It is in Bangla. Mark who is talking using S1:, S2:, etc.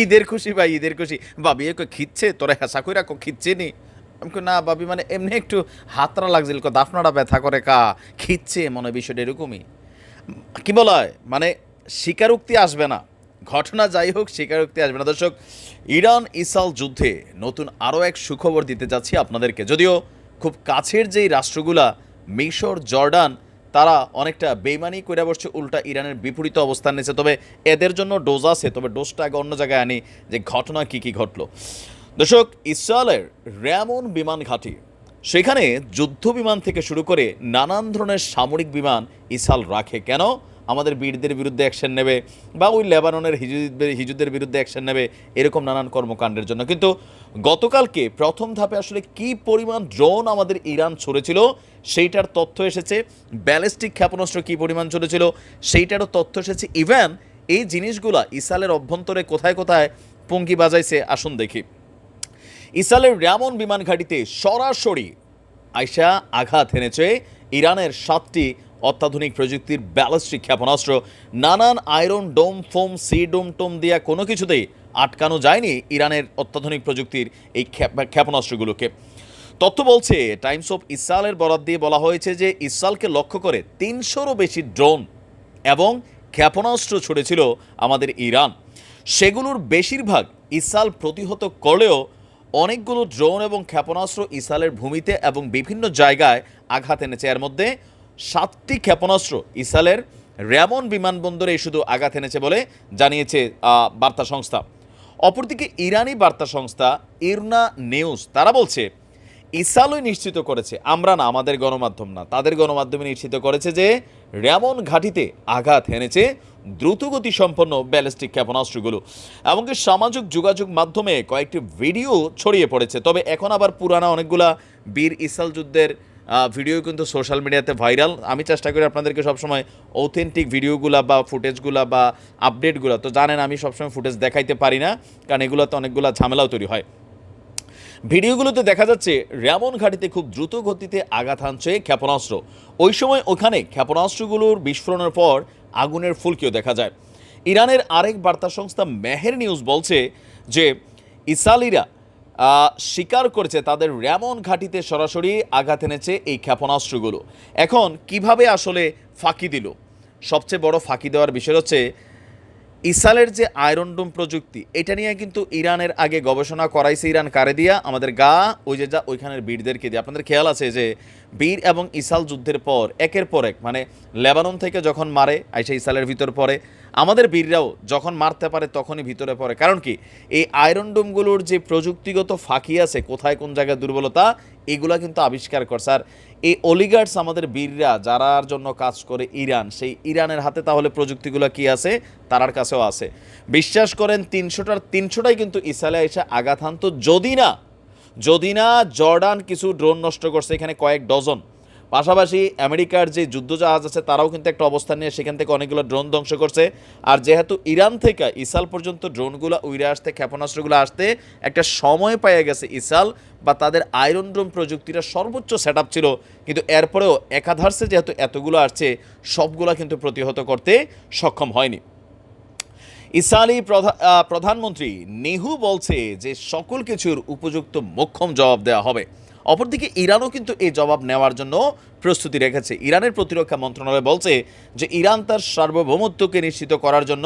S1: ঈদের খুশি ভাই, ঈদের খুশি। ভাবি এ কই খিচ্ছে তোরা হেসা কইরা খিচ্ছে নি? আমি কই না ভাবি মানে এমনি একটু হাতড়া লাগছিল, দাফনাটা ব্যথা করে খিচ্ছে মনে হয় বিষয়টা এরকমই। কি বলা হয় মানে স্বীকারোক্তি আসবে না, ঘটনা যাই হোক স্বীকারোক্তি আসবে না। দর্শক, ইরান ইসরায়েল যুদ্ধে নতুন আরও এক সুখবর দিতে যাচ্ছি আপনাদেরকে। যদিও খুব কাছের যেই রাষ্ট্রগুলা মিশর, জর্ডান, তারা অনেকটা বেইমানি করে বসছে, উল্টা ইরানের বিপরীত অবস্থান নিয়েছে। তবে এদের জন্য ডোজ আছে, তবে ডোজটা আগে অন্য জায়গায় আনি যে ঘটনা কি কি ঘটলো। দর্শক, ইসরায়েলের র্যামন বিমান ঘাঁটি, সেখানে যুদ্ধ বিমান থেকে শুরু করে নানান ধরনের সামরিক বিমান ইসরায়েল রাখে কেন? আমাদের বীরদের বিরুদ্ধে অ্যাকশন নেবে বা ওই লেবাননের হিজুদের বিরুদ্ধে অ্যাকশন নেবে, এরকম নানান কর্মকাণ্ডের জন্য। কিন্তু গতকালকে প্রথম ধাপে আসলে কি পরিমাণ ড্রোন আমাদের ইরান ছড়েছিল সেইটার তথ্য এসেছে। ব্যালিস্টিক ক্ষেপণাস্ত্র কী পরিমাণ চলেছিল সেইটারও তথ্য এসেছে। ইভেন এই জিনিসগুলা ইসরায়েলের অভ্যন্তরে কোথায় কোথায় পঙ্কি বাজাইছে আসুন দেখি। ইসরায়েলের র্যামন বিমান ঘাঁটিতে সরাসরি আইসা আঘাত হেনেছে ইরানের 7টি অত্যাধুনিক প্রযুক্তির ব্যালিস্টিক ক্ষেপণাস্ত্র। নানান আয়রন ডোম, ফোম, সি ডোম টোম দিয়া কোনো কিছুতেই আটকানো যায়নি ইরানের অত্যাধুনিক প্রযুক্তির এই ক্ষেপণাস্ত্রগুলোকে। তথ্য বলছে, টাইমস অফ ইসরায়েলের বরাত দিয়ে বলা হয়েছে যে ইসরায়েলকে লক্ষ্য করে 300রও বেশি ড্রোন এবং ক্ষেপণাস্ত্র ছুড়েছিল আমাদের ইরান। সেগুলোর বেশিরভাগ ইসরায়েল প্রতিহত করলেও অনেকগুলো ড্রোন এবং ক্ষেপণাস্ত্র ইসরায়েলের ভূমিতে এবং বিভিন্ন জায়গায় আঘাত এনেছে। এর মধ্যে 7টি ক্ষেপণাস্ত্র ইসরায়েলের র্যামন বিমানবন্দরে শুধু আঘাত এনেছে বলে জানিয়েছে বার্তা সংস্থা। অপরদিকে ইরানি বার্তা সংস্থা ইরনা নিউজ তারা বলছে, ইসরায়েলই নিশ্চিত করেছে, আমরা না, আমাদের গণমাধ্যম না, তাদের গণমাধ্যমে নিশ্চিত করেছে যে র্যামন ঘাঁটিতে আঘাত হেনেছে দ্রুতগতি সম্পন্ন ব্যালিস্টিক ক্ষেপণাস্ত্রগুলো। এমনকি সামাজিক যোগাযোগ মাধ্যমে কয়েকটি ভিডিও ছড়িয়ে পড়েছে। তবে এখন আবার পুরানা অনেকগুলা বীর ইসরায়েল যুদ্ধের ভিডিও কিন্তু সোশ্যাল মিডিয়াতে ভাইরাল। আমি চেষ্টা করি আপনাদেরকে সবসময় অথেন্টিক ভিডিওগুলা বা ফুটেজগুলা বা আপডেটগুলো, তো জানেন আমি সবসময় ফুটেজ দেখাইতে পারি না, কারণ এগুলোতে অনেকগুলো ঝামেলাও তৈরি হয়। ভিডিওগুলোতে দেখা যাচ্ছে র্যামন ঘাঁটিতে খুব দ্রুত গতিতে আঘাত হানছে ক্ষেপণাস্ত্র। ওই সময় ওখানে ক্ষেপণাস্ত্রগুলোর বিস্ফোরণের পর আগুনের ফুলকিও দেখা যায়। ইরানের আরেক বার্তা সংস্থা মেহের নিউজ বলছে যে ইসরায়েলিরা স্বীকার করেছে তাদের র্যামন ঘাঁটিতে সরাসরি আঘাত এনেছে এই ক্ষেপণাস্ত্রগুলো। এখন কিভাবে আসলে ফাঁকি দিল? সবচেয়ে বড় ফাঁকি দেওয়ার বিষয় হচ্ছে ইসরায়েলের যে আয়রন ডোম প্রযুক্তি, এটা নিয়ে কিন্তু ইরানের আগে গবেষণা করাইছে ইরান কারে দিয়া? আমাদের ওই যে যা ওইখানের বীরদেরকে দিয়ে। আপনাদের খেয়াল আছে যে বীর এবং ইসরায়েল যুদ্ধের পর একের পর এক মানে লেবানন থেকে যখন মারে আইসা ইসরায়েলের ভিতর পড়ে, আমাদের বীররাও যখন মারতে পারে তখনই ভিতরে পড়ে। কারণ কি, এই আয়রন ডোমগুলোর যে প্রযুক্তিগত ফাঁকি আছে, কোথায় কোন জায়গায় দুর্বলতা, এগুলা কিন্তু আবিষ্কার করছে। আর এই অলিগার্ডস আমাদের বীররা যারার জন্য কাজ করে ইরান, সেই ইরানের হাতে তাহলে প্রযুক্তিগুলো কি আছে? তারার কাছেও আছে। বিশ্বাস করেন 300টাই কিন্তু ইসরায়েলে এসে আঘাত হানত, যদি না জর্ডান কিছু ড্রোন নষ্ট করছে, এখানে কয়েক ডজন। পাশাপাশি আমেরিকার যে যুদ্ধজাহাজ আছে তারাও কিন্তু একটা অবস্থান নিয়ে সেখান থেকে অনেকগুলো ড্রোন ধ্বংস করছে। আর যেহেতু ইরান থেকে ইসরায়েল পর্যন্ত ড্রোনগুলো উইরে আসতে, ক্ষেপণাস্ত্রগুলো আসতে একটা সময় পেয়ে গেছে ইসরায়েল, বা তাদের আয়রন ডোম প্রযুক্তিটা সর্বোচ্চ সেট ছিল, কিন্তু এরপরেও একাধারে যেহেতু এতগুলো আসছে, সবগুলো কিন্তু প্রতিহত করতে সক্ষম হয়নি। ইসরায়েলি প্রধানমন্ত্রী নেহু বলছে যে সকল কিছুর উপযুক্ত মোক্ষম জবাব দেওয়া হবে। অপরদিকে ইরানও কিন্তু এই জবাব নেওয়ার জন্য প্রস্তুতি রেখেছে। ইরানের প্রতিরক্ষা মন্ত্রণালয় বলছে যে ইরান তার সার্বভৌমত্বকে নিশ্চিত করার জন্য